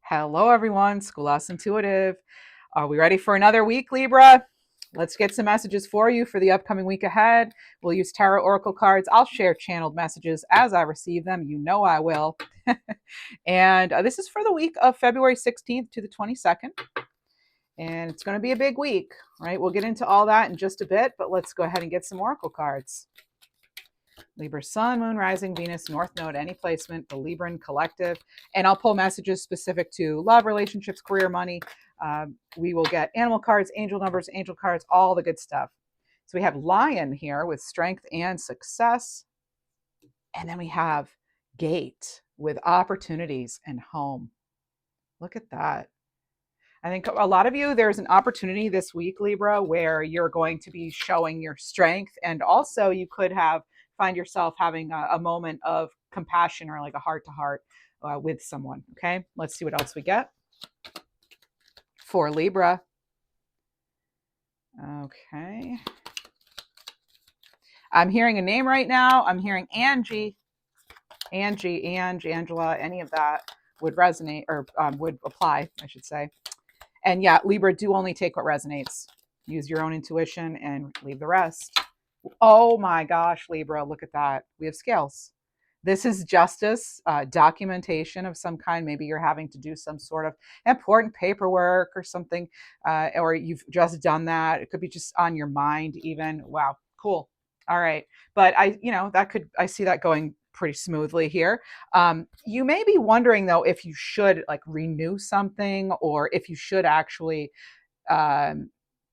Hello, everyone. Schoolhouse Intuitive. Are we ready for another week, Libra? Let's get some messages for you for the upcoming week ahead. We'll use tarot oracle cards. I'll share channeled messages as I receive them. You know I will. And this is for the week of February 16th to the 22nd. And it's going to be a big week, right? We'll get into all that in just a bit, but let's go ahead and get some oracle cards. Libra Sun, Moon, Rising, Venus, North Node, any placement, the Libran collective. And I'll pull messages specific to love, relationships, career, money. We will get animal cards, angel numbers, angel cards, all the good stuff. So we have Lion here with strength and success. And then we have Gate with opportunities and home. Look at that. I think a lot of you, there's an opportunity this week, Libra, where you're going to be showing your strength. And also you could find yourself having a moment of compassion or like a heart-to-heart with someone. Okay, let's see what else we get for Libra. Okay, I'm hearing a name right now. I'm hearing Angela, any of that would resonate or would apply, I should say. And yeah, Libra, do only take what resonates. Use your own intuition and leave the rest. Oh my gosh, Libra, look at that. We have scales. This is justice, documentation of some kind. Maybe you're having to do some sort of important paperwork or something, or you've just done that. It could be just on your mind even. Wow, cool. All right. But I see that going pretty smoothly here. You may be wondering though, if you should like renew something or if you should actually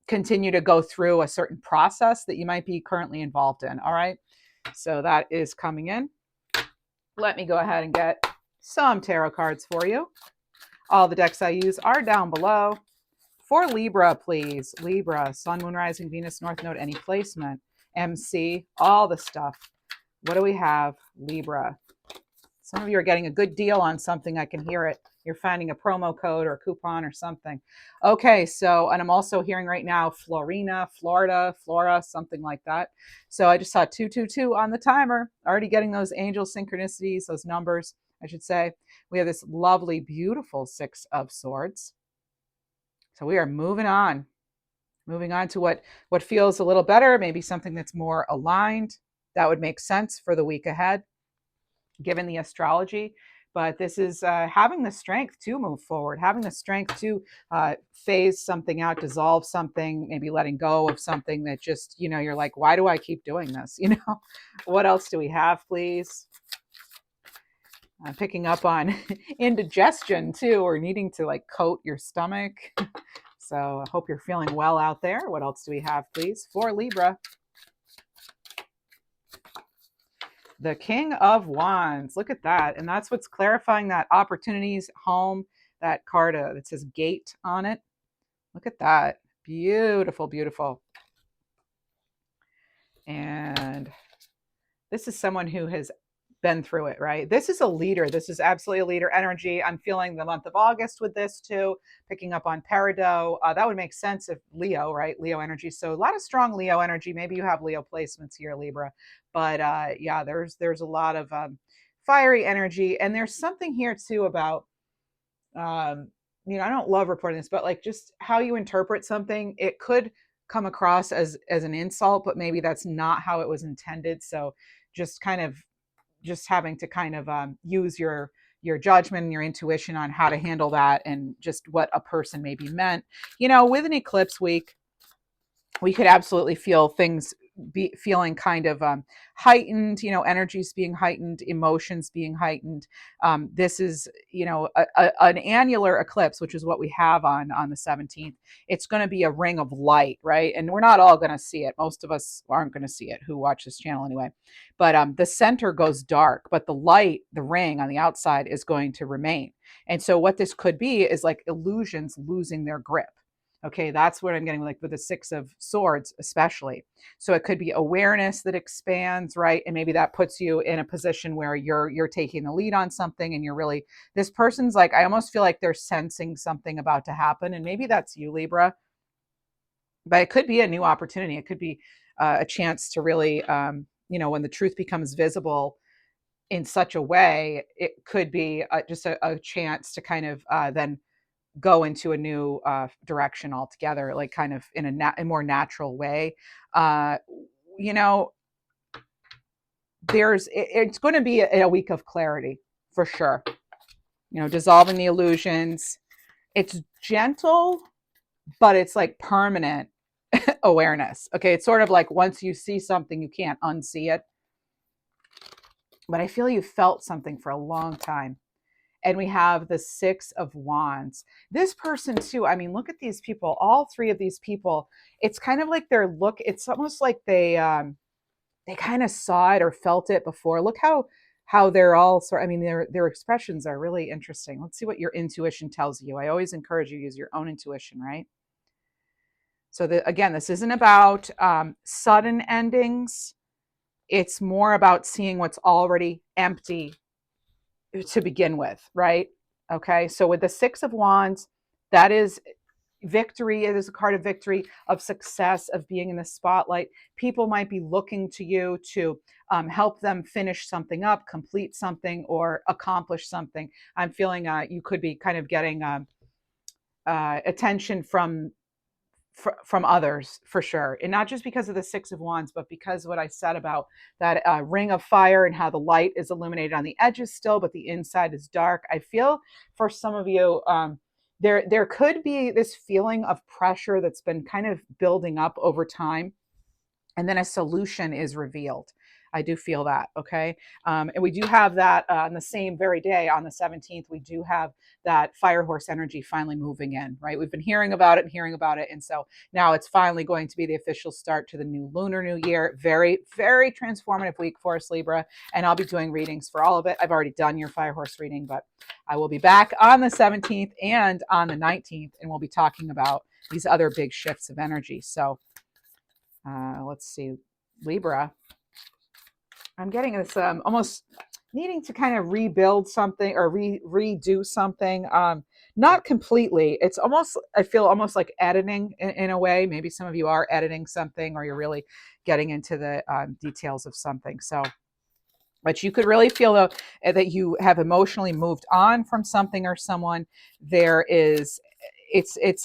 continue to go through a certain process that you might be currently involved in. All right. So that is coming in. Let me go ahead and get some tarot cards for you. All the decks I use are down below. For Libra, please. Libra, Sun, Moon, Rising, Venus, North Node, any placement, MC, all the stuff. What do we have? Libra. Some of you are getting a good deal on something. I can hear it. You're finding a promo code or a coupon or something. Okay, so, and I'm also hearing right now, Florina, Florida, Flora, something like that. So I just saw 222 on the timer, already getting those angel synchronicities, those numbers, I should say. We have this lovely, beautiful Six of Swords. So we are moving on to what feels a little better, maybe something that's more aligned. That would make sense for the week ahead, given the astrology. But this is having the strength to move forward, having the strength to phase something out, dissolve something, maybe letting go of something that just, you're like, why do I keep doing this? What else do we have, please? Picking up on indigestion too, or needing to like coat your stomach. So I hope you're feeling well out there. What else do we have, please, for Libra? The King of Wands. Look at that. And that's what's clarifying that opportunities, home, that card that says gate on it. Look at that. Beautiful, beautiful. And this is someone who has been through it, right? This is a leader. This is absolutely a leader energy. I'm feeling the month of August with this too, picking up on Peridot. That would make sense if Leo, right? Leo energy. So a lot of strong Leo energy. Maybe you have Leo placements here, Libra. But yeah, there's a lot of fiery energy. And there's something here too about, I don't love reporting this, but like just how you interpret something, it could come across as an insult, but maybe that's not how it was intended. So just having to kind of use your judgment and your intuition on how to handle that and just what a person maybe meant. With an eclipse week, we could absolutely feel things feeling kind of heightened, energies being heightened, emotions being heightened. This is, an annular eclipse, which is what we have on the 17th. It's going to be a ring of light, right? And we're not all going to see it. Most of us aren't going to see it who watch this channel anyway. But the center goes dark, but the light, the ring on the outside is going to remain. And so what this could be is like illusions losing their grip. Okay, that's what I'm getting like with the Six of Swords, especially. So it could be awareness that expands, right? And maybe that puts you in a position where you're taking the lead on something and you're really, this person's like, I almost feel like they're sensing something about to happen. And maybe that's you, Libra. But it could be a new opportunity. It could be a chance to really, when the truth becomes visible, in such a way, it could be just a chance to kind of then go into a new direction altogether, like kind of in a more natural way. Uh, you know, it's going to be a week of clarity for sure. Dissolving the illusions. It's gentle, but it's like permanent awareness. Okay. It's sort of like once you see something, you can't unsee it. But I feel you felt something for a long time. And we have the Six of Wands. This person too, I mean, look at these people, all three of these people. It's kind of like it's almost like they kind of saw it or felt it before. Look how they're all I mean, their expressions are really interesting. Let's see what your intuition tells you. I always encourage you to use your own intuition, right? So again, this isn't about sudden endings. It's more about seeing what's already empty to begin with, right? Okay, so with the Six of Wands, that is victory. It is a card of victory, of success, of being in the spotlight. People might be looking to you to help them finish something up, complete something, or accomplish something. I'm feeling you could be kind of getting attention from others for sure, and not just because of the Six of Wands, but because of what I said about that ring of fire and how the light is illuminated on the edges still, but the inside is dark. I feel for some of you, there could be this feeling of pressure that's been kind of building up over time, and then a solution is revealed. I do feel that. Okay. And we do have that on the same very day, on the 17th, we do have that fire horse energy finally moving in, right? We've been hearing about it and hearing about it. And so now it's finally going to be the official start to the new Lunar New Year. Very, very transformative week for us, Libra. And I'll be doing readings for all of it. I've already done your fire horse reading, but I will be back on the 17th and on the 19th. And we'll be talking about these other big shifts of energy. So let's see, Libra. I'm getting this almost needing to kind of rebuild something or redo something. Not completely. It's almost, I feel almost like editing in a way. Maybe some of you are editing something, or you're really getting into the details of something. So, but you could really feel that you have emotionally moved on from something or someone. It's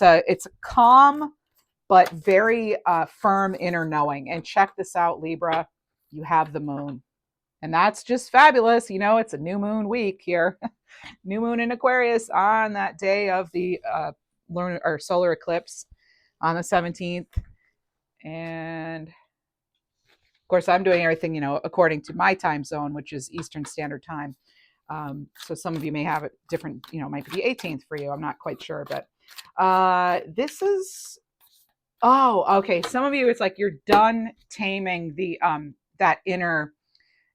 a calm but very firm inner knowing. And check this out, Libra. You have the moon. And that's just fabulous. It's a new moon week here. New moon in Aquarius on that day of the lunar or solar eclipse on the 17th. And of course, I'm doing everything, according to my time zone, which is Eastern Standard Time. So some of you may have it different, might be the 18th for you. I'm not quite sure, but this is, oh, okay. Some of you, it's like you're done taming that inner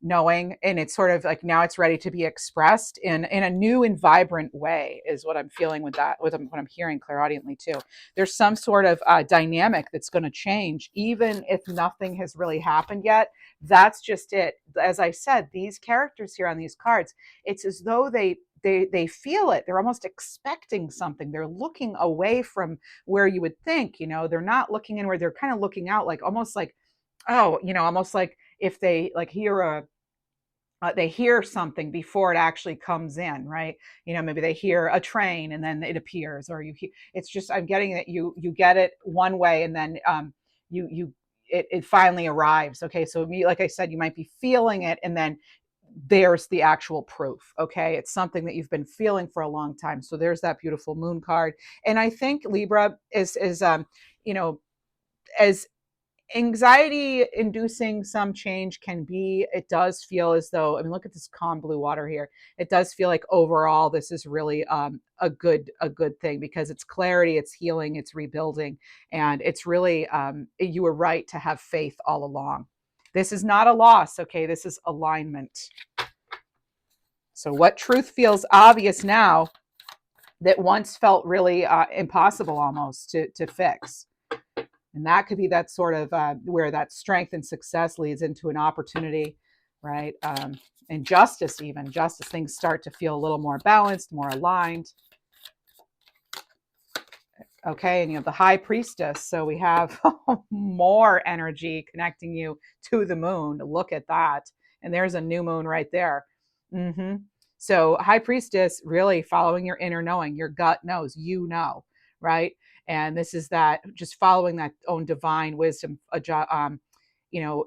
knowing, and it's sort of like now it's ready to be expressed in a new and vibrant way, is what I'm feeling with that, with what I'm hearing clairaudiently too. There's some sort of dynamic that's going to change, even if nothing has really happened yet. That's just it. As I said, these characters here on these cards, it's as though they feel it. They're almost expecting something. They're looking away from where you would think, they're not looking inward. They're kind of looking out, like almost like, oh, almost like if they like they hear something before it actually comes in, right? Maybe they hear a train and then it appears, or it's just, I'm getting that you get it one way, and then it finally arrives. Okay. So like I said, you might be feeling it, and then there's the actual proof. Okay. It's something that you've been feeling for a long time. So there's that beautiful moon card. And I think Libra is as anxiety inducing some change can be, it does feel as though, I mean, look at this calm blue water here. It does feel like overall this is really a good thing, because it's clarity, it's healing, it's rebuilding, and it's really you were right to have faith all along. This is not a loss. Okay, this is alignment. So what truth feels obvious now that once felt really impossible almost to fix? And that could be that sort of where that strength and success leads into an opportunity, right? And justice, even justice, things start to feel a little more balanced, more aligned. Okay, and you have the High Priestess. So we have more energy connecting you to the moon. Look at that. And there's a new moon right there. Mm-hmm. So high priestess, really following your inner knowing, your gut knows, right? And this is that, just following that own divine wisdom,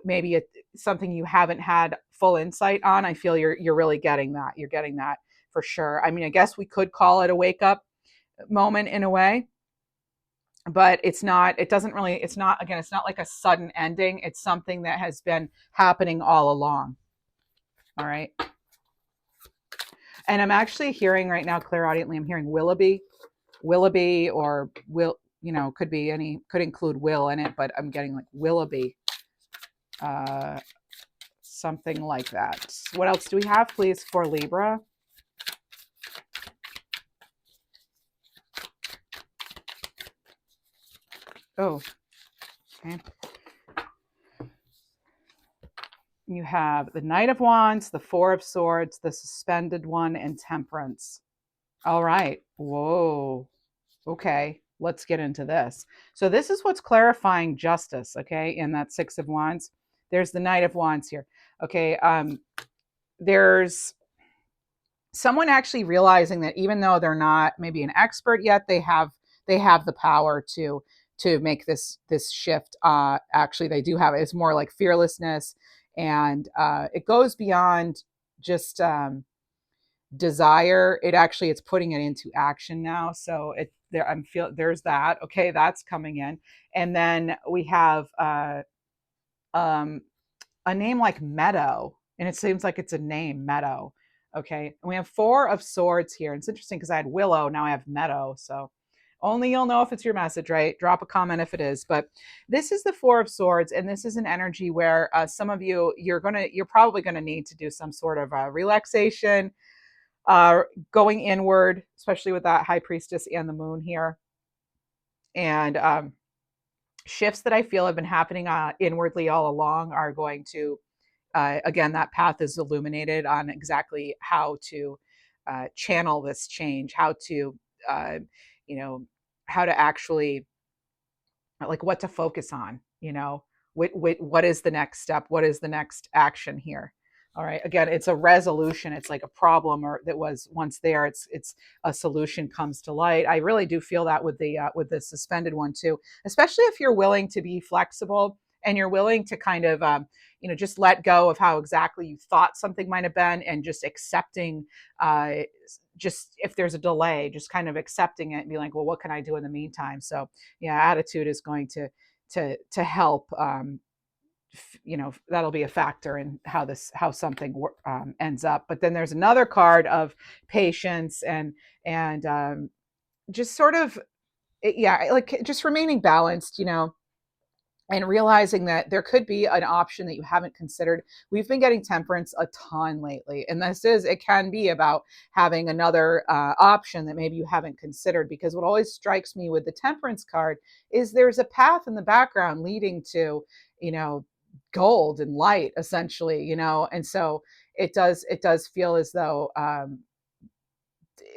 maybe something you haven't had full insight on. I feel you're really getting that. You're getting that for sure. I mean, I guess we could call it a wake up moment in a way, but it's not. It doesn't really. It's not. Again, it's not like a sudden ending. It's something that has been happening all along. All right. And I'm actually hearing right now, clairaudiently, I'm hearing Willoughby, or could be could include Will in it, but I'm getting like Willoughby, uh, something like that. What else do we have, please, for Libra? Oh, okay. You have the Knight of Wands, the Four of Swords, the Suspended One, and Temperance. All right. Whoa. Okay. Let's get into this. So this is what's clarifying justice, okay, in that Six of Wands. There's the Knight of Wands here. Okay. There's someone actually realizing that even though they're not maybe an expert yet, they have the power to make this shift. Actually, they do have it. It's more like fearlessness, and it goes beyond just desire. It's putting it into action now. So there's that. Okay, that's coming in, and then we have um, a name like Meadow, and it seems like it's a name, Meadow. Okay, and we have Four of Swords here. It's interesting because I had Willow, now I have Meadow. So only you'll know if it's your message, right? Drop a comment if it is. But this is the Four of Swords, and this is an energy where some of you, you're probably gonna need to do some sort of relaxation, going inward, especially with that High Priestess and the Moon here, and shifts that I feel have been happening inwardly all along are going to, again, that path is illuminated on exactly how to channel this change, how to, uh, you know, how to actually, like, what to focus on, what is the next step? What is the next action here? All right. Again, it's a resolution. It's like a problem or that was once there. It's a solution comes to light. I really do feel that with the Suspended One too, especially if you're willing to be flexible and you're willing to kind of just let go of how exactly you thought something might have been, and just accepting, uh, just if there's a delay, just kind of accepting it and be like, well, what can I do in the meantime? So yeah, attitude is going to help. That'll be a factor in how something ends up. But then there's another card of patience and just sort of, yeah, like just remaining balanced, and realizing that there could be an option that you haven't considered. We've been getting Temperance a ton lately, and it can be about having another option that maybe you haven't considered, because what always strikes me with the Temperance card is there's a path in the background leading to, gold and light, essentially, and so it does feel as though,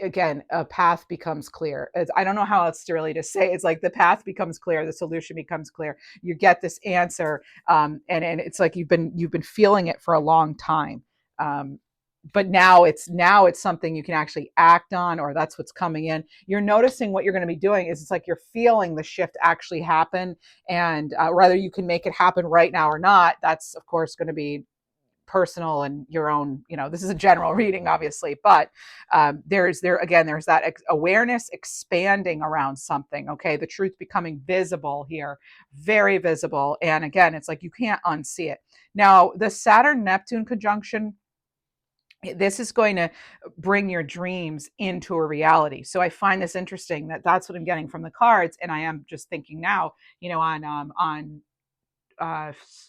again, a path becomes clear. I don't know how else to really just say. It's like the path becomes clear, the solution becomes clear. You get this answer, and it's like you've been feeling it for a long time, but now it's something you can actually act on, or that's what's coming in. You're noticing what you're going to be doing is, it's like you're feeling the shift actually happen, and whether you can make it happen right now or not, that's of course going to be personal and your own. This is a general reading, obviously, but there's that awareness expanding around something. Okay, the truth becoming visible here, very visible, and again, it's like you can't unsee it. Now, the Saturn-Neptune conjunction, this is going to bring your dreams into a reality. So I find this interesting, that's what I'm getting from the cards, and I am just thinking now, on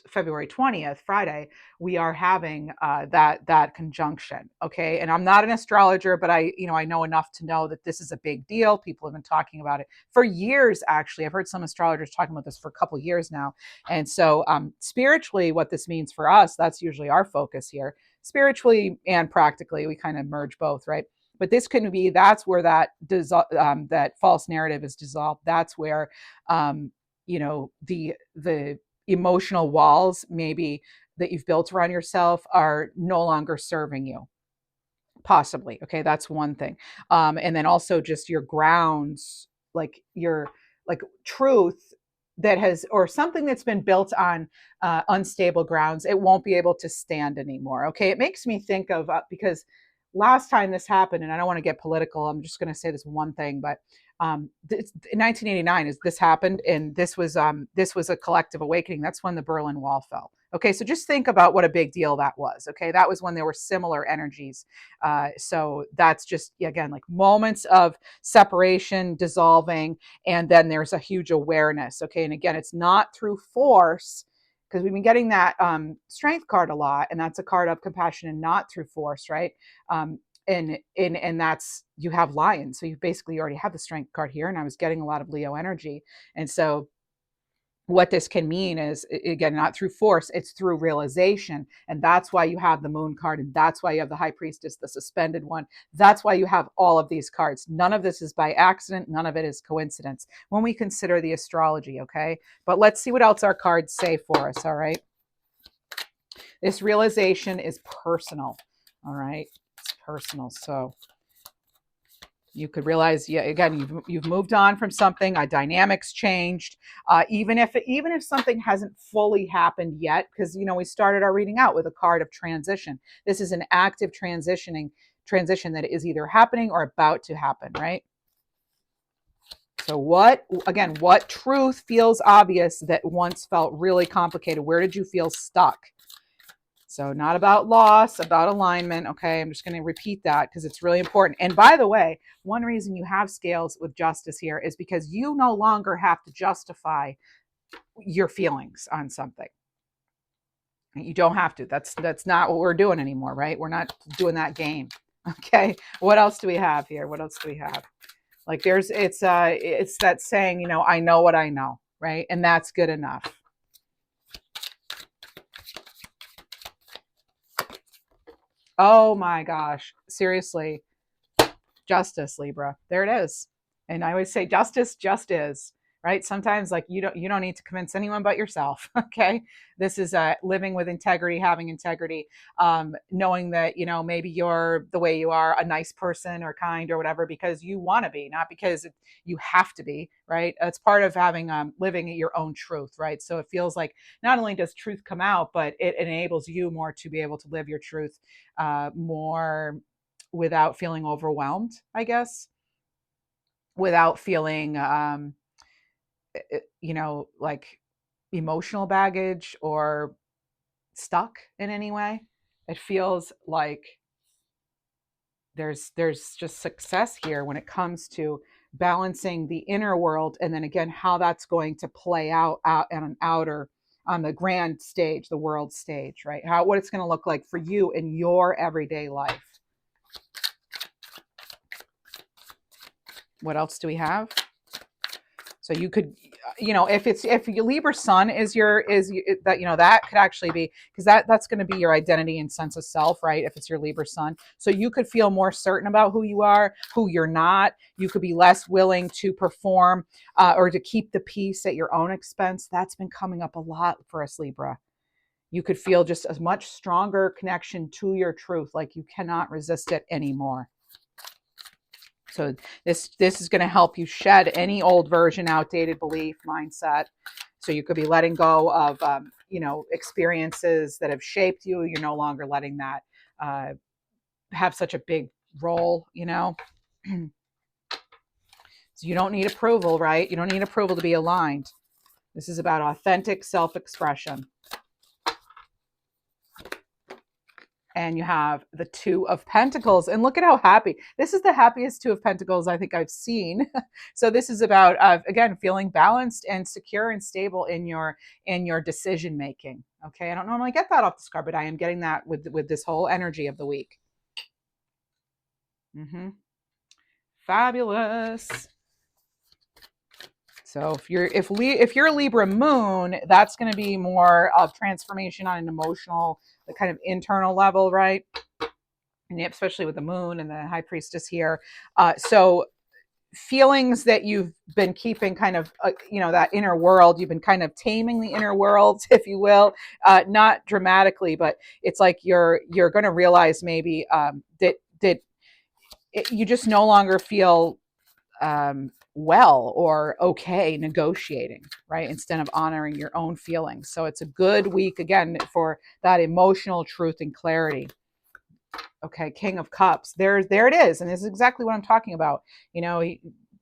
February 20th, Friday, we are having that conjunction. Okay, and I'm not an astrologer, but I know enough to know that this is a big deal. People have been talking about it for years. Actually, I've heard some astrologers talking about this for a couple of years now. And so, spiritually, what this means for us, that's usually our focus here. Spiritually and practically, we kind of merge both, right? But this can be, that's where that false narrative is dissolved. That's where, the emotional walls maybe that you've built around yourself are no longer serving you. Possibly. Okay, that's one thing. And then also just your grounds, like your like truth that has or something that's been built on unstable grounds, it won't be able to stand anymore. Okay, it makes me think of because last time this happened, and I don't want to get political. I'm just going to say this one thing, but in 1989, is this happened, and this was a collective awakening. That's when the Berlin Wall fell. Okay, so just think about what a big deal that was. Okay, that was when there were similar energies. So that's just, again, like moments of separation, dissolving, and then there's a huge awareness. Okay, and again, it's not through force, because we've been getting that strength card a lot, and that's a card of compassion and not through force, right? And that's, you have Lion, so you basically already have the strength card here, and I was getting a lot of Leo energy. And so what this can mean is, again, not through force, it's through realization. And that's why you have the Moon card, and that's why you have the High Priestess, the suspended one. That's why you have all of these cards. None of this is by accident, none of it is coincidence when we consider the astrology. Okay, but let's see what else our cards say for us. All right, this realization is personal. All right, it's personal. So you could realize, yeah, again, you've moved on from something, a dynamics changed, even if something hasn't fully happened yet, because we started our reading out with a card of transition. This is an active transition that is either happening or about to happen, right? So what truth feels obvious that once felt really complicated? Where did you feel stuck? So not about loss, about alignment. Okay, I'm just going to repeat that because it's really important. And by the way, one reason you have scales with justice here is because you no longer have to justify your feelings on something. You don't have to. That's not what we're doing anymore, right? We're not doing that game. Okay. What else do we have here? What else do we have? Like it's that saying, I know what I know, right? And that's good enough. Oh my gosh. Seriously. Justice, Libra. There it is. And I always say justice just is, right? Sometimes like you don't need to convince anyone but yourself. Okay. This is living with integrity, having integrity, knowing that, maybe you're the way you are, a nice person or kind or whatever, because you want to be, not because you have to be, right? That's part of having living your own truth, right? So it feels like not only does truth come out, but it enables you more to be able to live your truth more without feeling overwhelmed, I guess, without feeling, like emotional baggage or stuck in any way. It feels like there's just success here when it comes to balancing the inner world, and then again how that's going to play out on an outer, on the grand stage, the world stage, right? What it's going to look like for you in your everyday life. What else do we have? So you could, if your Libra Sun is that, that could actually be, because that's going to be your identity and sense of self, right? If it's your Libra Sun. So you could feel more certain about who you are, who you're not. You could be less willing to perform or to keep the peace at your own expense. That's been coming up a lot for us, Libra. You could feel just a much stronger connection to your truth, like you cannot resist it anymore. So this is going to help you shed any old version, outdated belief, mindset. So you could be letting go of, experiences that have shaped you. You're no longer letting that have such a big role, So you don't need approval, right? You don't need approval to be aligned. This is about authentic self-expression. And you have the Two of Pentacles, and look at how happy. This is the happiest Two of Pentacles I think I've seen. So this is about, again, feeling balanced and secure and stable in your decision making. Okay, I don't normally get that off this card, but I am getting that with this whole energy of the week. Fabulous. So if you're a Libra Moon, that's going to be more of transformation on an emotional, the kind of internal level, right? And especially with the Moon and the High Priestess here. So feelings that you've been keeping kind of, that inner world, you've been kind of taming the inner world, if you will, not dramatically, but it's like you're going to realize maybe that you just no longer feel well or okay negotiating, right? Instead of honoring your own feelings. So it's a good week again for that emotional truth and clarity. Okay, King of Cups. There it is. And this is exactly what I'm talking about. You know,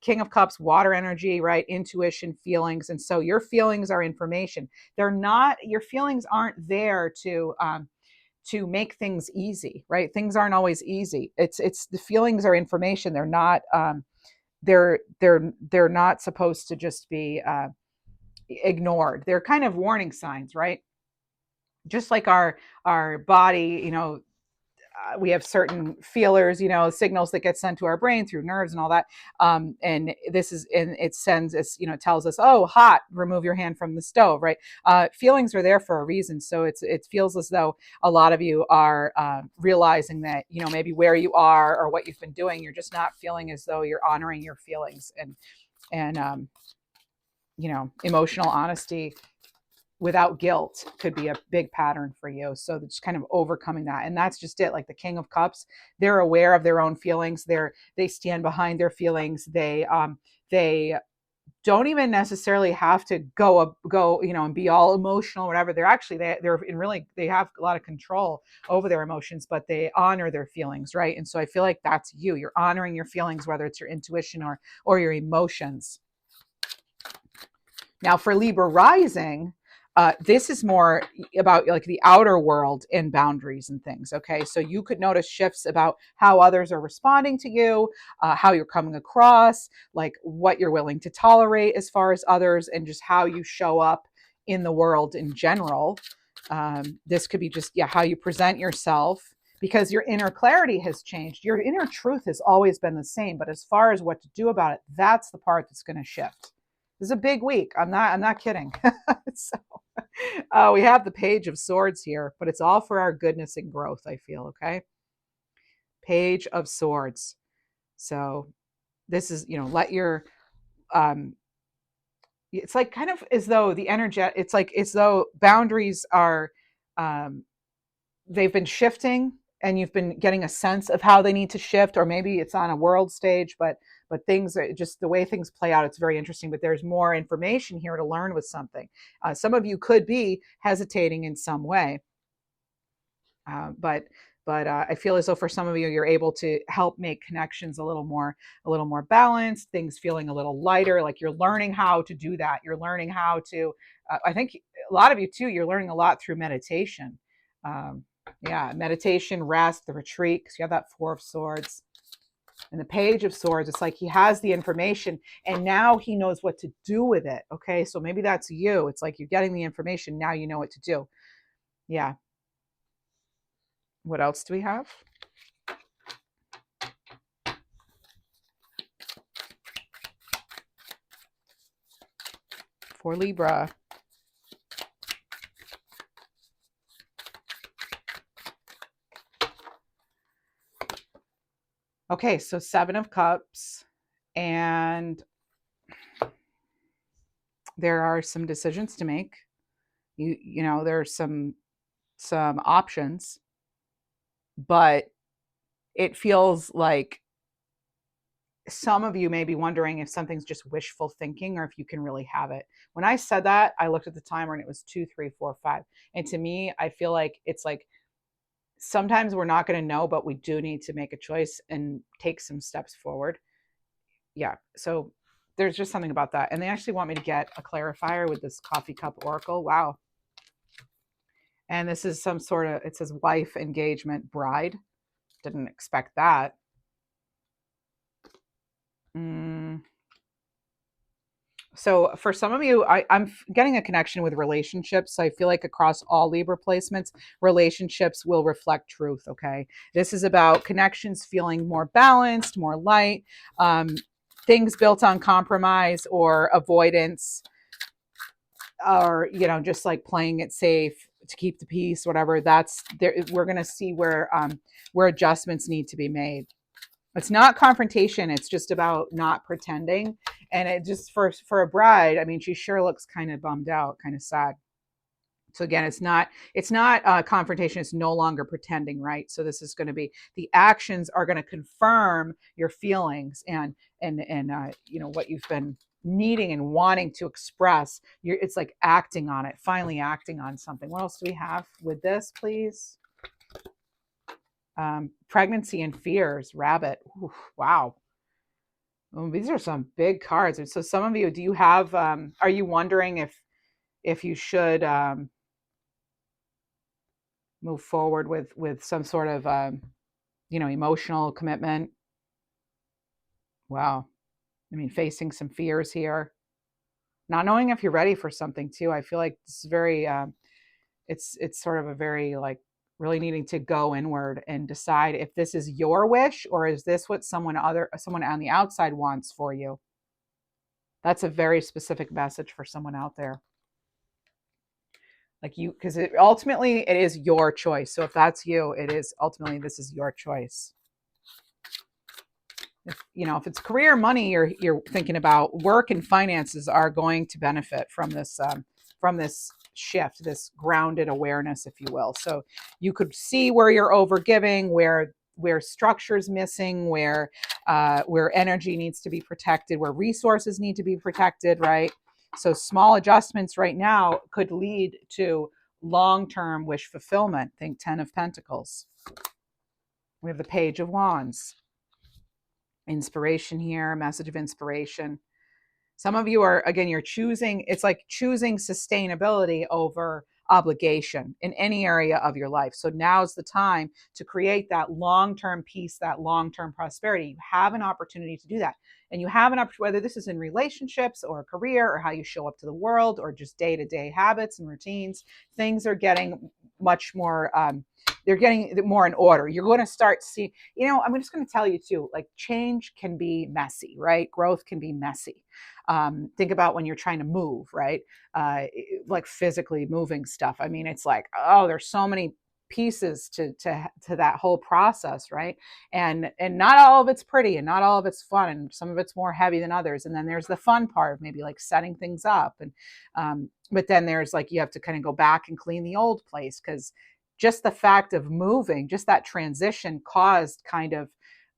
King of Cups, water energy, right? Intuition, feelings. And so your feelings are information. They're not, your feelings aren't there to make things easy, right? Things aren't always easy. It's the feelings are information. They're not they're not supposed to just be ignored. They're kind of warning signs, right? Just like our body, you know, we have certain feelers, you know, signals that get sent to our brain through nerves and all that. And this is, and it sends us, you know, it tells us, oh, hot, remove your hand from the stove, right? Feelings are there for a reason. So it feels as though a lot of you are realizing that, you know, maybe where you are or what you've been doing, you're just not feeling as though you're honoring your feelings, and you know, emotional honesty without guilt could be a big pattern for you. So just kind of overcoming that. And that's just it. Like the King of Cups, they're aware of their own feelings. They stand behind their feelings. They don't even necessarily have to go, you know, and be all emotional or whatever. They're actually, they're in really, they have a lot of control over their emotions, but they honor their feelings. Right. And so I feel like that's you. You're honoring your feelings, whether it's your intuition or your emotions. Now for Libra rising, this is more about like the outer world and boundaries and things. Okay, so you could notice shifts about how others are responding to you, how you're coming across, like what you're willing to tolerate as far as others, and just how you show up in the world in general. This could be just, yeah, how you present yourself, because your inner clarity has changed. Your inner truth has always been the same, but as far as what to do about it, that's the part that's going to shift. This is a big week. I'm not kidding. So we have the Page of Swords here, but it's all for our goodness and growth, I feel. Okay. Page of Swords. So this is, you know, let your it's like kind of as though the energy, it's like as though boundaries are they've been shifting, and you've been getting a sense of how they need to shift, or maybe it's on a world stage, but things are just the way things play out. It's very interesting, but there's more information here to learn with something. Some of you could be hesitating in some way, but I feel as though for some of you, you're able to help make connections a little more balanced, things feeling a little lighter, like you're learning how to do that. You're learning how to, I think a lot of you too, you're learning a lot through meditation. Yeah, meditation, rest, the retreat, because you have that Four of Swords. And the Page of Swords, it's like he has the information and now he knows what to do with it. Okay, so maybe that's you. It's like you're getting the information, now you know what to do. Yeah. What else do we have? For Libra. Okay, so Seven of Cups, and there are some decisions to make. You know, there's some options, but it feels like some of you may be wondering if something's just wishful thinking or if you can really have it. When I said that, I looked at the timer and it was 2, 3, 4, 5. And to me, I feel like it's like sometimes we're not going to know, but we do need to make a choice and take some steps forward. Yeah. So there's just something about that. And they actually want me to get a clarifier with this coffee cup oracle. Wow. And this is some sort of, it says wife, engagement, bride. Didn't expect that. So for some of you, I'm getting a connection with relationships. So I feel like across all Libra placements, relationships will reflect truth. Okay. This is about connections feeling more balanced, more light, things built on compromise or avoidance, or, you know, just like playing it safe to keep the peace, whatever. That's there. We're going to see where adjustments need to be made. It's not confrontation. It's just about not pretending. And it just for a bride, I mean, she sure looks kind of bummed out, kind of sad. So again, it's not confrontation. It's no longer pretending, right? So this is going to be, the actions are going to confirm your feelings and what you've been needing and wanting to express. It's like acting on it, finally acting on something. What else do we have with this, please? Pregnancy and fears, rabbit. Ooh, wow. These are some big cards. So some of you, do you have? Are you wondering if you should move forward with some sort of emotional commitment? Wow. I mean, facing some fears here, not knowing if you're ready for something too. I feel like this is very it's sort of a very like really needing to go inward and decide if this is your wish or is this what someone on the outside wants for you. That's a very specific message for someone out there. Like you, because ultimately it is your choice. So if that's you, it is ultimately, this is your choice. If it's career, money, you're thinking about, work and finances are going to benefit from this shift, this grounded awareness, if you will. So you could see where you're overgiving, where structure is missing, where energy needs to be protected, where resources need to be protected, right? So small adjustments right now could lead to long-term wish fulfillment. Think 10 of Pentacles. We have the Page of Wands. Inspiration here, message of inspiration. Some of you are, again, you're choosing, it's like choosing sustainability over obligation in any area of your life. So now's the time to create that long-term peace, that long-term prosperity. You have an opportunity to do that. And you have an opportunity, whether this is in relationships or a career or how you show up to the world or just day-to-day habits and routines, things are getting much more, they're getting more in order. You're going to start seeing, I'm just going to tell you too, like change can be messy, right? Growth can be messy. Think about when you're trying to move, right? Like physically moving stuff. I mean, it's like, oh, there's so many pieces to that whole process, right? And not all of it's pretty and not all of it's fun, and some of it's more heavy than others. And then there's the fun part of maybe like setting things up, and but then there's like you have to kind of go back and clean the old place, because just the fact of moving, just that transition caused kind of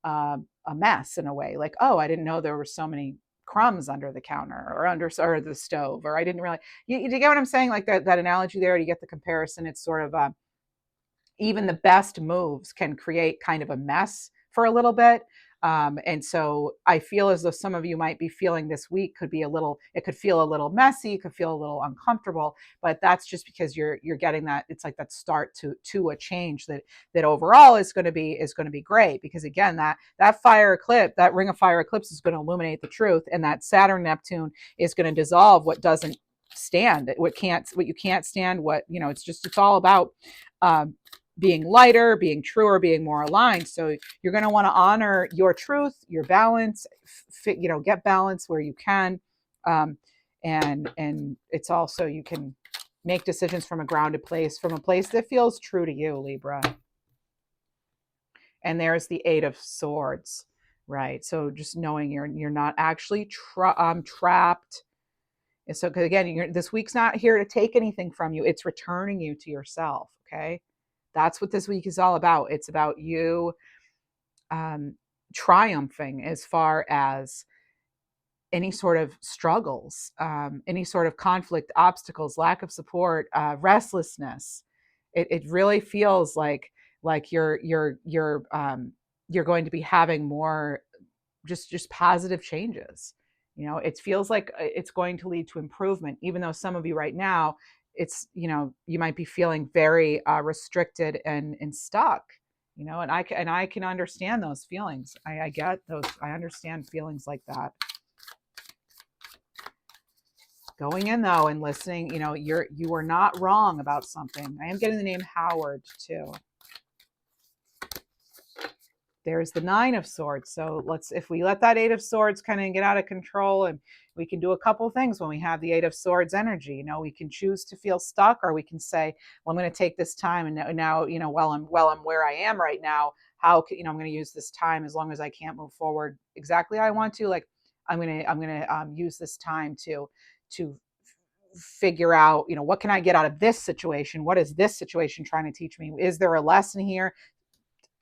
a mess in a way. Like, oh, I didn't know there were so many crumbs under the counter or under or the stove, or I didn't really. You get what I'm saying? Like that analogy there. You get the comparison. It's sort of even the best moves can create kind of a mess for a little bit. And so I feel as though some of you might be feeling this week it could feel a little messy, it could feel a little uncomfortable, but that's just because you're getting that, it's like that start to a change that overall is going to be great. Because again, that fire eclipse, that ring of fire eclipse is going to illuminate the truth, and that Saturn-Neptune is going to dissolve what doesn't stand, what you can't stand, it's all about being lighter, being truer, being more aligned. So you're going to want to honor your truth, your balance, get balance where you can. And it's also, you can make decisions from a grounded place, from a place that feels true to you, Libra. And there's the Eight of Swords, right? So just knowing you're not actually trapped. So, because again, this week's not here to take anything from you. It's returning you to yourself, okay? That's what this week is all about. It's about you triumphing as far as any sort of struggles, any sort of conflict, obstacles, lack of support, restlessness. It really feels like you're going to be having more just positive changes. It feels like it's going to lead to improvement, even though some of you right now, it's, you might be feeling very restricted and stuck, and I can understand those feelings. I get those. I understand feelings like that. Going in though and listening, you are not wrong about something. I am getting the name Howard too. There's the Nine of Swords. So if we let that Eight of Swords kind of get out of control, and we can do a couple of things when we have the Eight of Swords energy. We can choose to feel stuck, or we can say, well, I'm going to take this time, and now, while I'm where I am right now, how can, I'm going to use this time, as long as I can't move forward exactly how I want to, like I'm going to use this time to figure out, what can I get out of this situation? What is this situation trying to teach me? Is there a lesson here?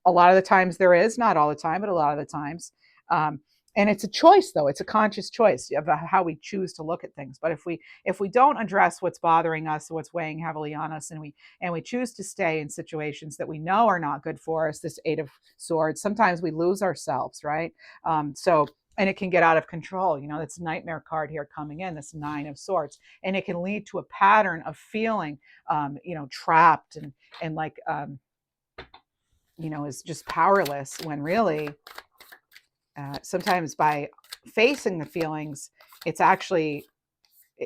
A lot of the times there is, not all the time, but a lot of the times. Um, and it's a choice, though. It's a conscious choice of how we choose to look at things. But if we don't address what's bothering us, what's weighing heavily on us, and we choose to stay in situations that we know are not good for us, this Eight of Swords, sometimes we lose ourselves, right? So and it can get out of control. That's nightmare card here coming in, this Nine of Swords, and it can lead to a pattern of feeling, trapped and like, is just powerless, when really, sometimes by facing the feelings, it's actually,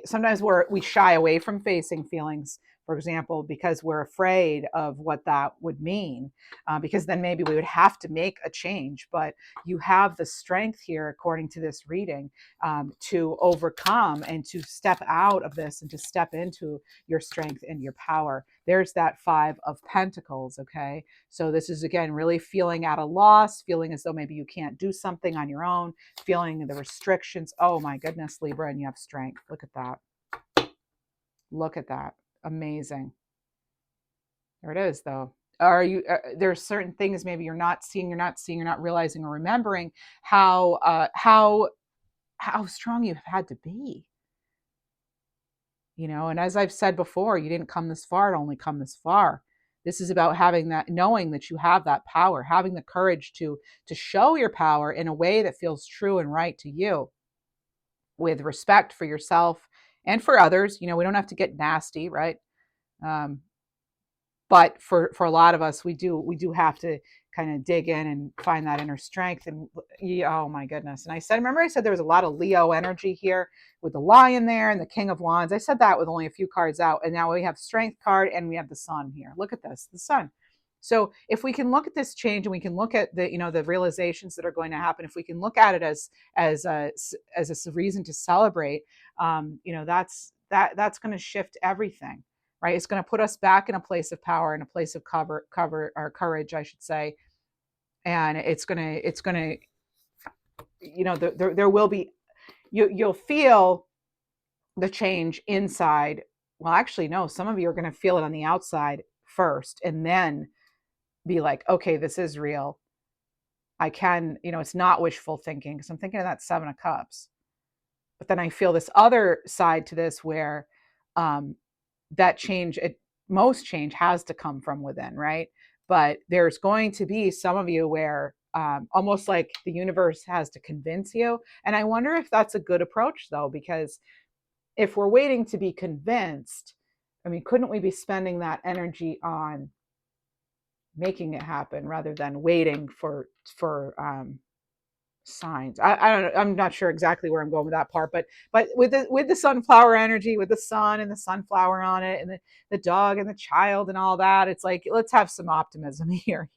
sometimes we shy away from facing feelings, for example, because we're afraid of what that would mean, because then maybe we would have to make a change. But you have the strength here, according to this reading, to overcome and to step out of this and to step into your strength and your power. There's that Five of Pentacles. Okay, so this is, again, really feeling at a loss, feeling as though maybe you can't do something on your own, feeling the restrictions. Oh my goodness, Libra, and you have strength. Look at that. Look at that. Amazing. There it is, though. There's certain things maybe you're not seeing, you're not realizing or remembering how strong you've had to be. And as I've said before, you didn't come this far to only come this far. This is about having that, knowing that you have that power, having the courage to show your power in a way that feels true and right to you, with respect for yourself and for others. We don't have to get nasty, right? But for a lot of us, we do have to kind of dig in and find that inner strength. And oh my goodness. And remember I said there was a lot of Leo energy here, with the Lion there and the King of Wands. I said that with only a few cards out, and now we have Strength card and we have the Sun here. Look at this, the Sun. So if we can look at this change, and we can look at the realizations that are going to happen, if we can look at it as a reason to celebrate, that's going to shift everything, right? It's going to put us back in a place of power, in a place of cover or courage, I should say. And it's going to, there will be, you'll feel the change inside. Well, actually, no, some of you are going to feel it on the outside first, and then be like, okay, this is real. I can, it's not wishful thinking, because I'm thinking of that Seven of Cups. But then I feel this other side to this, where that change, most change has to come from within, right? But there's going to be some of you where almost like the universe has to convince you. And I wonder if that's a good approach, though, because if we're waiting to be convinced, couldn't we be spending that energy on making it happen, rather than waiting for signs? I don't know. I'm not sure exactly where I'm going with that part, but with the sunflower energy, with the sun and the sunflower on it, and the dog and the child and all that, it's like, let's have some optimism here.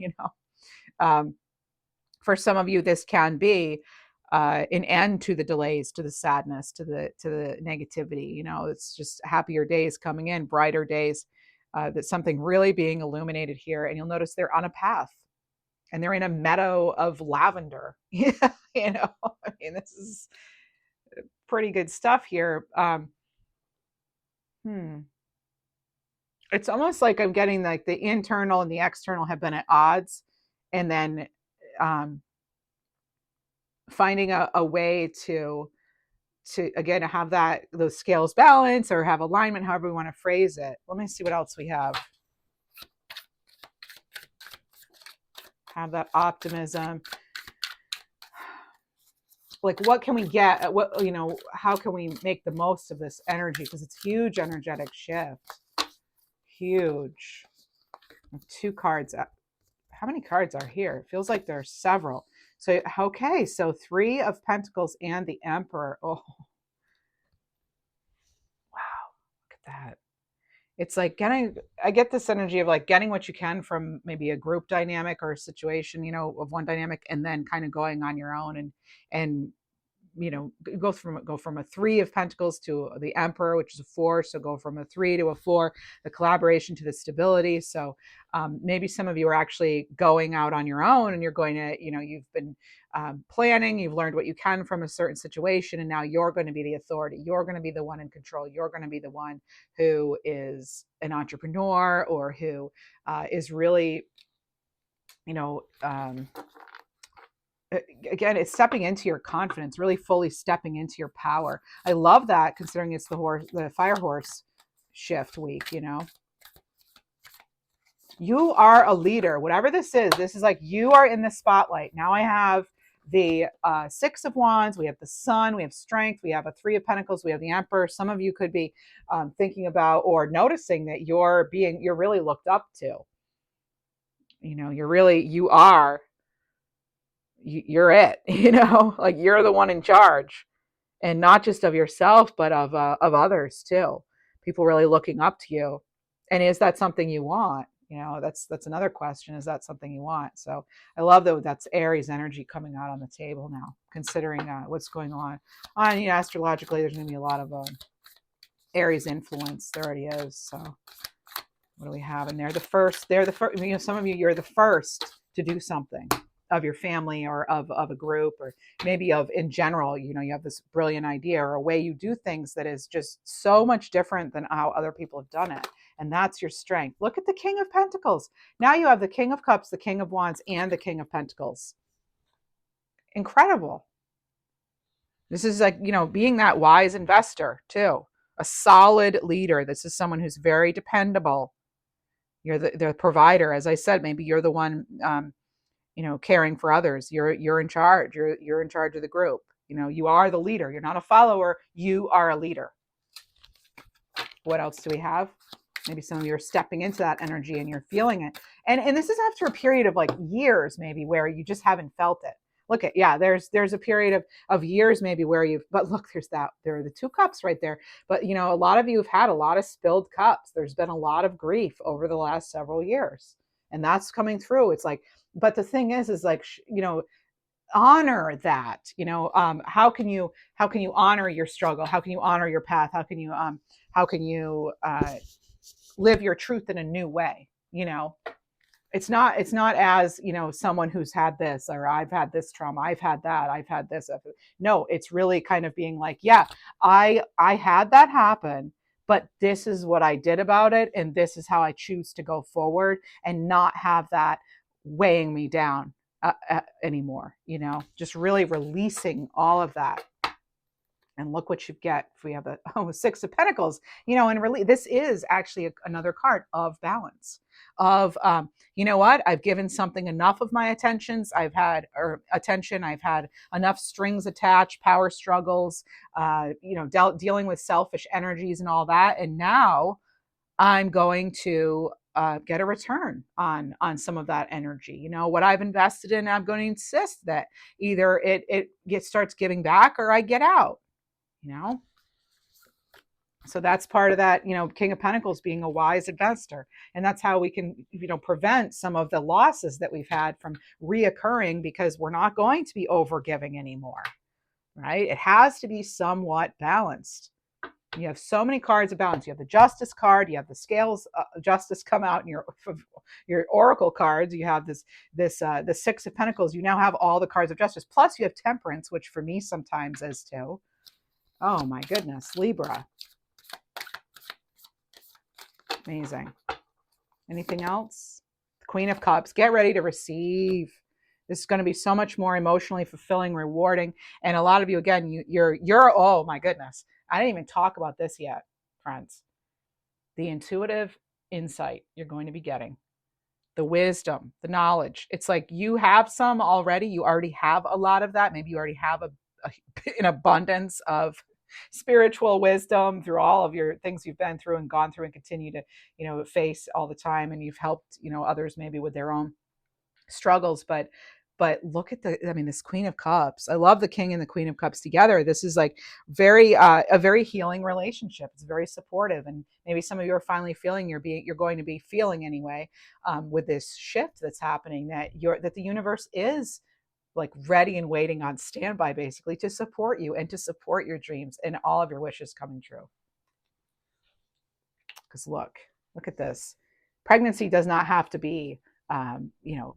For some of you, this can be an end to the delays, to the sadness, to the negativity. It's just happier days coming in, brighter days. That something really being illuminated here, and you'll notice they're on a path, and they're in a meadow of lavender. This is pretty good stuff here. It's almost like I'm getting like the internal and the external have been at odds, and then finding a way to again have those scales balance, or have alignment, however we want to phrase it. Let me see what else we have. Have that optimism. Like, what can we get? How can we make the most of this energy? Because it's huge energetic shift. Huge. 2 cards. How many cards are here? It feels like there's several. So, okay. So 3 of Pentacles and the Emperor. Oh, wow. Look at that. It's like I get this energy of like getting what you can from maybe a group dynamic or a situation, of one dynamic, and then kind of going on your own and go from a 3 of Pentacles to the Emperor, which is a 4. So go from a 3 to a 4, the collaboration to the stability. So maybe some of you are actually going out on your own, and you're going to, you've been planning, you've learned what you can from a certain situation, and now you're going to be the authority. You're going to be the one in control. You're going to be the one who is an entrepreneur, or who is really, again, it's stepping into your confidence, really fully stepping into your power. I love that, considering it's the fire horse shift week. You are a leader, whatever this is. This is like you are in the spotlight. Now I have the 6 of Wands, we have the Sun, we have strength, we have a 3 of Pentacles, we have the Emperor. Some of you could be thinking about or noticing that you're really looked up to. You're it, like you're the one in charge, and not just of yourself, but of others too. People really looking up to you. And is that something you want? That's another question. Is that something you want? So I love that that's Aries energy coming out on the table now, considering what's going on. Astrologically, there's going to be a lot of Aries influence. There already is. So what do we have? And they're the first. Some of you, you're the first to do something of your family, or of a group, or maybe of in general. You have this brilliant idea or a way you do things that is just so much different than how other people have done it. And that's your strength. Look at the King of Pentacles. Now you have the King of Cups, the King of Wands, and the King of Pentacles. Incredible. This is like, being that wise investor too. A solid leader. This is someone who's very dependable. You're the provider. As I said, maybe you're the one, caring for others. You're in charge. You're in charge of the group. You are the leader. You're not a follower. You are a leader. What else do we have? Maybe some of you are stepping into that energy and you're feeling it. And this is after a period of like years, maybe, where you just haven't felt it. Look at, there's a period of years maybe where but look, there are the 2 cups right there. But, a lot of you have had a lot of spilled cups. There's been a lot of grief over the last several years. And that's coming through. It's like, but the thing is like, honor that. How can you honor your struggle? How can you honor your path? How can you live your truth in a new way? It's not as, someone who's had this, or I've had this trauma, I've had that, I've had this. No, it's really kind of being like, yeah, I had that happen, but this is what I did about it, and this is how I choose to go forward, and not have that weighing me down anymore. Just really releasing all of that. And look what you get if we have a 6 of Pentacles, and really, this is actually another card of balance, of, what, I've given something enough of my attention. I've had enough strings attached, power struggles, dealing with selfish energies and all that. And now I'm going to get a return on some of that energy. What I've invested in, I'm going to insist that either it starts giving back, or I get out. So that's part of that, King of Pentacles being a wise investor. And that's how we can, prevent some of the losses that we've had from reoccurring, because we're not going to be overgiving anymore, right? It has to be somewhat balanced. You have so many cards of balance. You have the Justice card. You have the scales of justice come out in your oracle cards. You have the 6 of Pentacles. You now have all the cards of justice. Plus you have Temperance, which for me sometimes is too. Oh my goodness, Libra. Amazing. Anything else? The Queen of Cups. Get ready to receive. This is going to be so much more emotionally fulfilling, rewarding. And a lot of you, again, you're oh my goodness. I didn't even talk about this yet, friends. The intuitive insight you're going to be getting. The wisdom, the knowledge. It's like you have some already. You already have a lot of that. Maybe you already have an abundance of spiritual wisdom through all of your things you've been through and gone through and continue to face all the time, and you've helped others maybe with their own struggles. But look at this Queen of Cups. I love the King and the Queen of Cups together. This is like a very healing relationship. It's very supportive, and maybe some of you are finally feeling you're going to be feeling anyway, with this shift that's happening, that the universe is like ready and waiting on standby, basically, to support you and to support your dreams and all of your wishes coming true. Because look at this. Pregnancy does not have to be,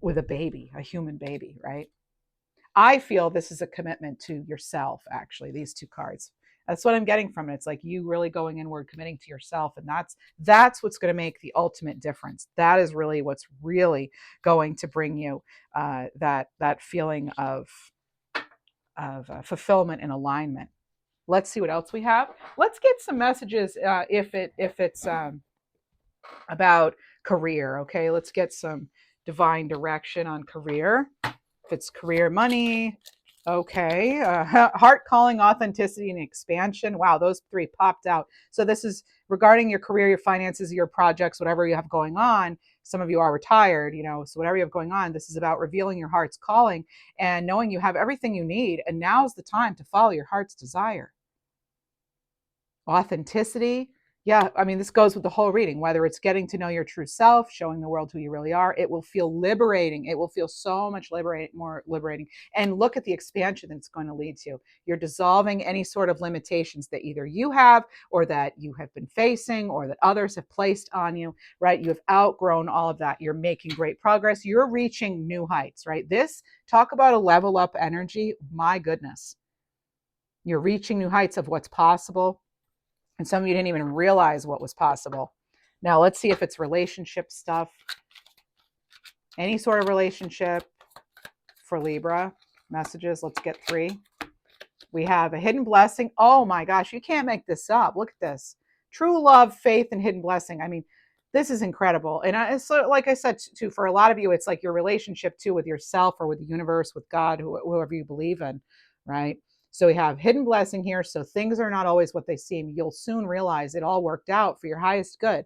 with a baby, a human baby, right? I feel this is a commitment to yourself, actually, these two cards. That's what I'm getting from it. It's like you really going inward, committing to yourself. And that's what's going to make the ultimate difference. That is really what's really going to bring you that feeling of fulfillment and alignment. Let's see what else we have. Let's get some messages if it's about career. Okay, let's get some divine direction on career. If it's career, money, okay. Heart calling, authenticity, and expansion. Wow, those three popped out. So this is regarding your career, your finances, your projects, whatever you have going on. Some of you are retired, so whatever you have going on, this is about revealing your heart's calling and knowing you have everything you need. And now's the time to follow your heart's desire. Authenticity. Yeah, I mean, this goes with the whole reading, whether it's getting to know your true self, showing the world who you really are. It will feel liberating. It will feel so much more liberating. And look at the expansion that it's going to lead to. You're dissolving any sort of limitations that either you have or that you have been facing or that others have placed on you, right? You have outgrown all of that. You're making great progress. You're reaching new heights, right? Talk about a level up energy. My goodness. You're reaching new heights of what's possible. And some of you didn't even realize what was possible. Now, let's see if it's relationship stuff. Any sort of relationship for Libra. Messages, let's get 3. We have a hidden blessing. Oh my gosh, you can't make this up. Look at this. True love, faith, and hidden blessing. I mean, this is incredible. And so, like I said, too, for a lot of you, it's like your relationship, too, with yourself or with the universe, with God, whoever you believe in, right? So we have hidden blessing here. So things are not always what they seem. You'll soon realize it all worked out for your highest good.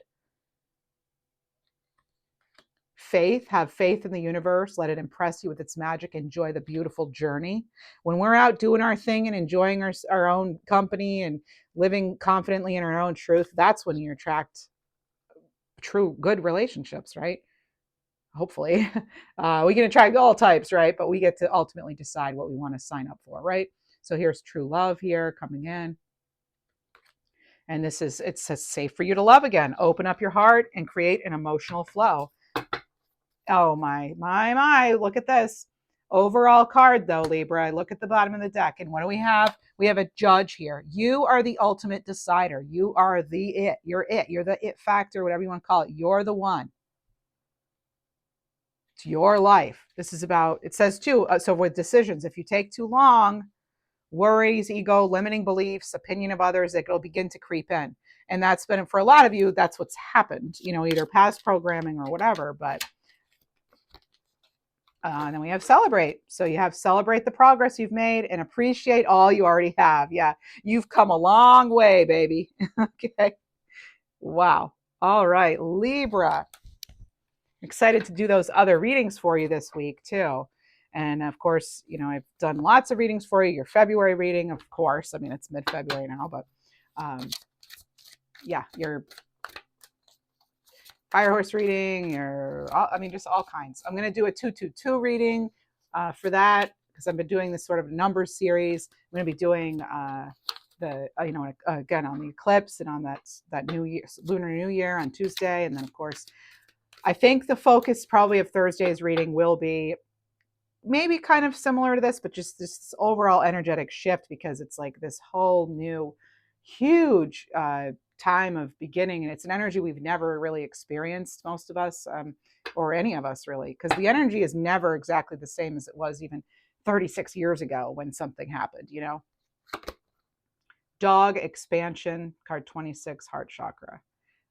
Faith, have faith in the universe. Let it impress you with its magic. Enjoy the beautiful journey. When we're out doing our thing and enjoying our own company and living confidently in our own truth, that's when you attract true good relationships, right? Hopefully. We can attract all types, right? But we get to ultimately decide what we want to sign up for, right? So here's true love here coming in. And it says safe for you to love again. Open up your heart and create an emotional flow. Oh my, look at this. Overall card though, Libra. Look at the bottom of the deck. And what do we have? We have a judge here. You are the ultimate decider. You are the it. You're it. You're the it factor, whatever you want to call it. You're the one. It's your life. This is about, it says too, so with decisions, if you take too long, worries, ego, limiting beliefs, opinion of others, it'll begin to creep in. And that's been, for a lot of you, that's what's happened, either past programming or whatever. But and then we have celebrate. So you have celebrate the progress you've made and appreciate all you already have. Yeah, you've come a long way, baby. Okay. Wow. All right, Libra. Excited to do those other readings for you this week too. And of course, I've done lots of readings for you. Your February reading, of course. I mean, it's mid-February now, but your fire horse reading, just all kinds. I'm going to do a 222 reading for that because I've been doing this sort of numbers series. I'm going to be doing again on the eclipse and on that New Year, Lunar New Year on Tuesday. And then, of course, I think the focus probably of Thursday's reading will be maybe kind of similar to this, but just this overall energetic shift, because it's like this whole new huge time of beginning. And it's an energy we've never really experienced, most of us, or any of us really, because the energy is never exactly the same as it was even 36 years ago when something happened, Dog expansion, card 26, heart chakra.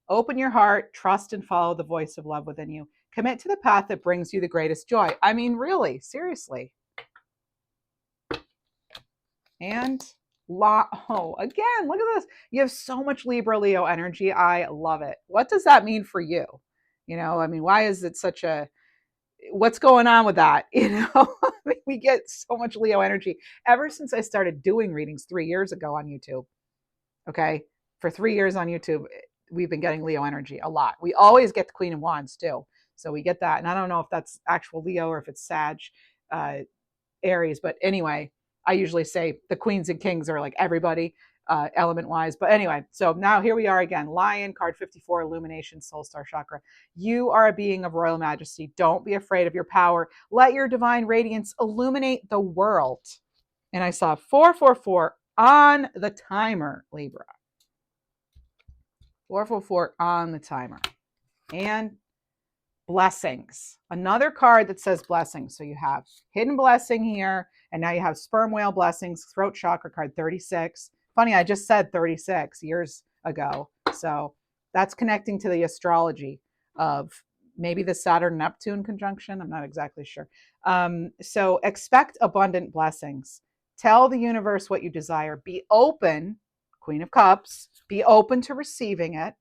Open your heart, trust and follow the voice of love within you. Commit to the path that brings you the greatest joy. I mean, really, seriously. And again, look at this. You have so much Libra Leo energy. I love it. What does that mean for you? Why is it what's going on with that? We get so much Leo energy ever since I started doing readings 3 years ago on YouTube. Okay. For 3 years on YouTube, we've been getting Leo energy a lot. We always get the Queen of Wands too. So we get that. And I don't know if that's actual Leo or if it's Sag. Aries, but anyway, I usually say the queens and kings are like everybody, element wise. But anyway, so now here we are again. Lion, card 54, illumination, soul star chakra. You are a being of royal majesty. Don't be afraid of your power. Let your divine radiance illuminate the world. And I saw 444 on the timer, Libra. 444 on the timer. And blessings. Another card that says blessings. So you have hidden blessing here, and now you have sperm whale blessings, throat chakra card 36. Funny, I just said 36 years ago. So that's connecting to the astrology of maybe the Saturn-Neptune conjunction. I'm not exactly sure. So expect abundant blessings. Tell the universe what you desire. Be open, Queen of Cups, be open to receiving it.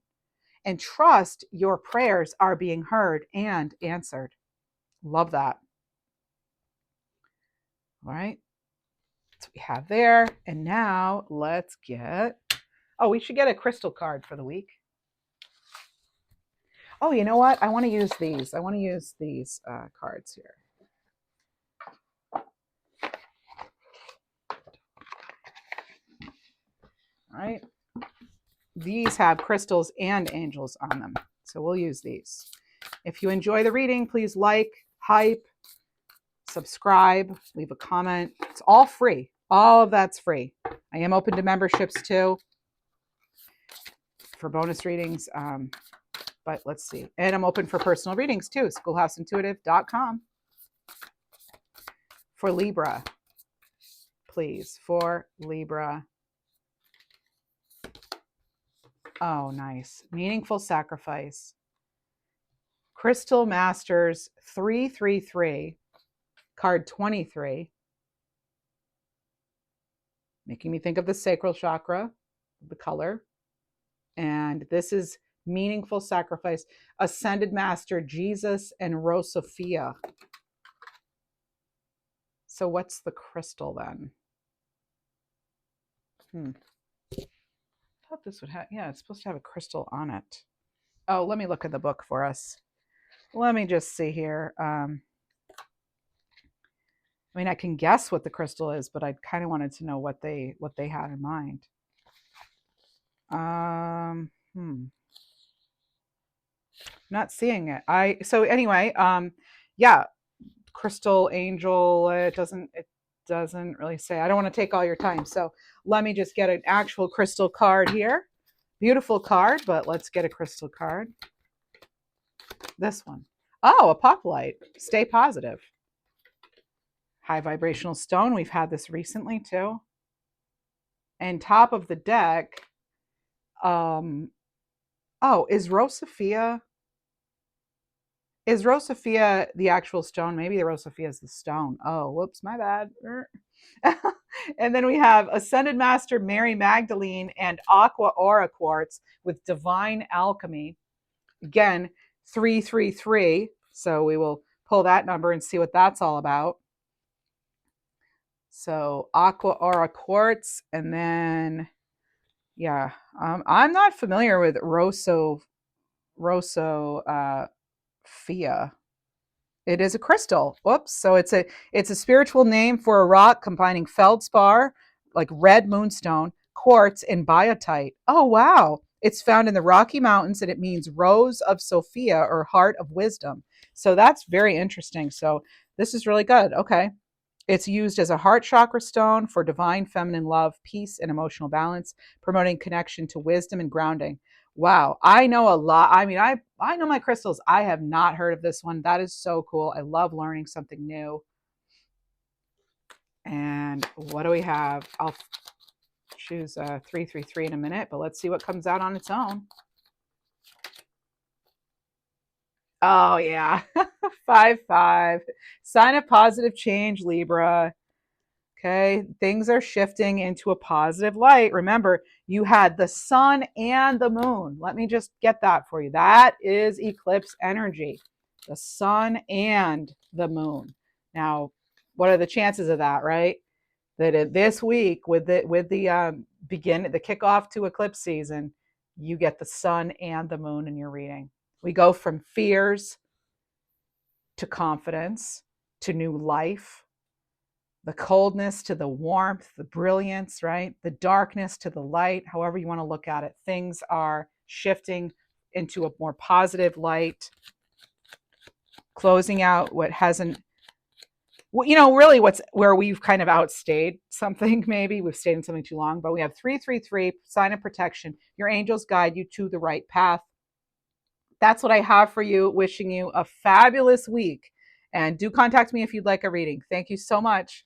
And trust your prayers are being heard and answered. Love that. All right. That's what we have there. And now let's get, we should get a crystal card for the week. Oh, you know what? I want to use these. I want to use these cards here. All right. These have crystals and angels on them. So we'll use these. If you enjoy the reading, please like, hype, subscribe, leave a comment. It's all free. All of that's free. I am open to memberships too for bonus readings. But let's see. And I'm open for personal readings too. Schoolhouseintuitive.com. For Libra, please. For Libra. Oh, nice. Meaningful sacrifice. Crystal Masters 333, card 23. Making me think of the sacral chakra, the color. And this is meaningful sacrifice. Ascended Master Jesus and Rosofia. So what's the crystal then? I thought this would have, it's supposed to have a crystal on it. Oh, let me look at the book for us. Let me just see here. I mean, I can guess what the crystal is, but I kind of wanted to know what they had in mind. Not seeing it. So anyway, crystal angel. It doesn't really say. I don't want to take all your time, so let me just get an actual crystal card here. Beautiful card, but let's get a crystal card. This one. Oh, a pop light. Stay positive. High vibrational stone. We've had this recently too. And top of the deck. Is Rosofia the actual stone? Maybe the Rosofia is the stone. Oh, whoops, my bad. And then we have Ascended Master Mary Magdalene and Aqua Aura Quartz with Divine Alchemy. Again, 333. So we will pull that number and see what that's all about. So Aqua Aura Quartz, and then I'm not familiar with Rosofia. It is a crystal. Whoops. So it's a spiritual name for a rock combining feldspar, like red moonstone, quartz, and biotite. Oh, wow. It's found in the Rocky Mountains, and it means Rose of Sophia, or Heart of Wisdom. So that's very interesting. So this is really good. Okay. It's used as a heart chakra stone for divine feminine love, peace, and emotional balance, promoting connection to wisdom and grounding. Wow, I know a lot. I mean, I know my crystals. I have not heard of this one. That is so cool. I love learning something new. And what do we have? I'll choose 333 in a minute, but let's see what comes out on its own. Oh, yeah. 5-5. Sign of positive change, Libra. Okay, things are shifting into a positive light. Remember, you had the sun and the moon. Let me just get that for you. That is eclipse energy. The sun and the moon. Now, what are the chances of that, right? That this week, with the kickoff to eclipse season, you get the sun and the moon in your reading. We go from fears to confidence to new life. the coldness to the warmth, the brilliance, right? The darkness to the light, however you want to look at it. Things are shifting into a more positive light, closing out what hasn't, really what's where we've kind of outstayed something, maybe we've stayed in something too long. But we have 333, sign of protection. Your angels guide you to the right path. That's what I have for you. Wishing you a fabulous week. And do contact me if you'd like a reading. Thank you so much.